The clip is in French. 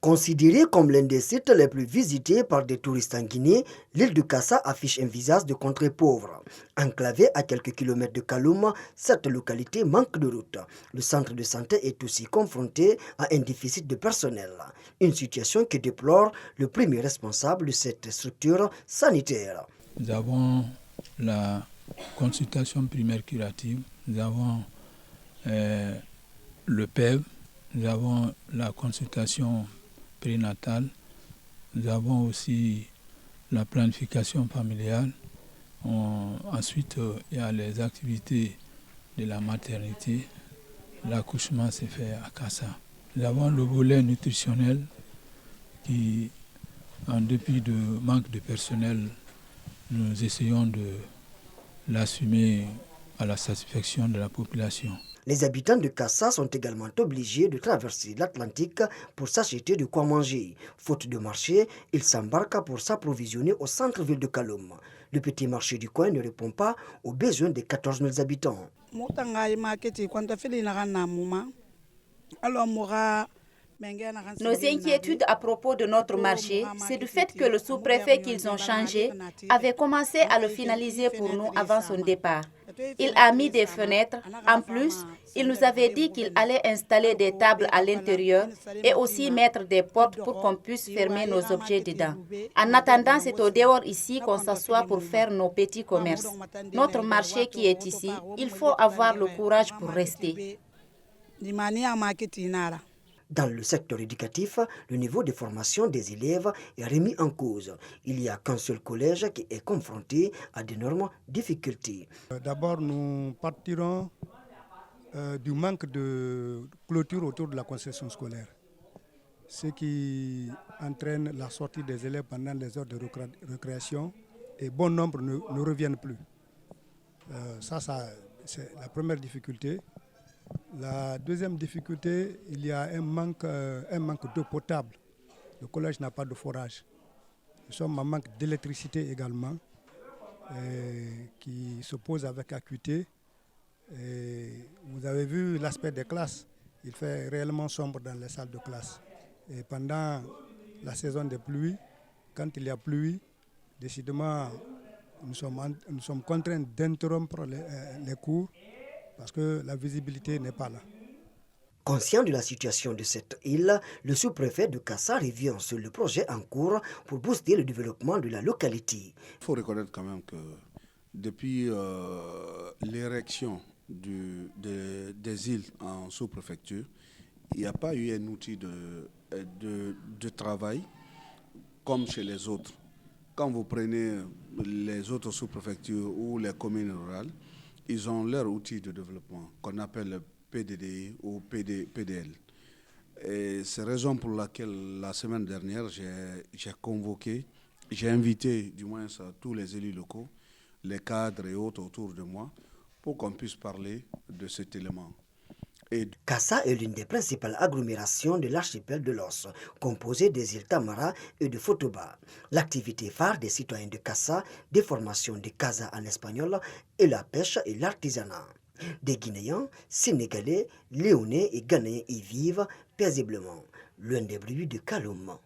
Considérée comme l'un des sites les plus visités par des touristes en Guinée, l'île de Kassa affiche un visage de contrée pauvre. Enclavée à quelques kilomètres de Kaloum, cette localité manque de route. Le centre de santé est aussi confronté à un déficit de personnel. Une situation que déplore le premier responsable de cette structure sanitaire. Nous avons la consultation primaire curative, nous avons le PEV, nous avons la consultation prénatale, nous avons aussi la planification familiale. Ensuite, il y a les activités de la maternité. L'accouchement s'est fait à Kassa. Nous avons le volet nutritionnel qui, en dépit de manque de personnel, nous essayons de l'assumer à la satisfaction de la population. Les habitants de Kassa sont également obligés de traverser l'Atlantique pour s'acheter de quoi manger. Faute de marché, ils s'embarquent pour s'approvisionner au centre-ville de Kaloum. Le petit marché du coin ne répond pas aux besoins des 14 000 habitants. Nos inquiétudes à propos de notre marché, c'est du fait que le sous-préfet qu'ils ont changé avait commencé à le finaliser pour nous avant son départ. Il a mis des fenêtres. En plus, il nous avait dit qu'il allait installer des tables à l'intérieur et aussi mettre des portes pour qu'on puisse fermer nos objets dedans. En attendant, c'est au dehors ici qu'on s'assoit pour faire nos petits commerces. Notre marché qui est ici, il faut avoir le courage pour rester. Dans le secteur éducatif, le niveau de formation des élèves est remis en cause. Il n'y a qu'un seul collège qui est confronté à d'énormes difficultés. D'abord, nous partirons du manque de clôture autour de la concession scolaire, ce qui entraîne la sortie des élèves pendant les heures de récréation et bon nombre ne reviennent plus. Ça c'est la première difficulté. La deuxième difficulté, il y a un manque d'eau potable. Le collège n'a pas de forage. Nous sommes en manque d'électricité également, qui se pose avec acuité. Vous avez vu l'aspect des classes. Il fait réellement sombre dans les salles de classe. Et pendant la saison des pluies, quand il y a pluie, décidément, nous sommes contraints d'interrompre les cours, parce que la visibilité n'est pas là. Conscient de la situation de cette île, le sous-préfet de Kassa revient sur le projet en cours pour booster le développement de la localité. Il faut reconnaître quand même que depuis l'érection des îles en sous-préfecture, il n'y a pas eu un outil de travail comme chez les autres. Quand vous prenez les autres sous-préfectures ou les communes rurales, ils ont leur outil de développement qu'on appelle PDDI ou PDL. Et c'est la raison pour laquelle la semaine dernière, j'ai invité du moins tous les élus locaux, les cadres et autres autour de moi, pour qu'on puisse parler de cet élément. Kassa est l'une des principales agglomérations de l'archipel de Los, composée des îles Tamara et de Fotoba. L'activité phare des citoyens de Kassa, des formations de casa en espagnol, est la pêche et l'artisanat. Des Guinéens, Sénégalais, Léonais et Ghanéens y vivent paisiblement, loin des bruits de Kaloum.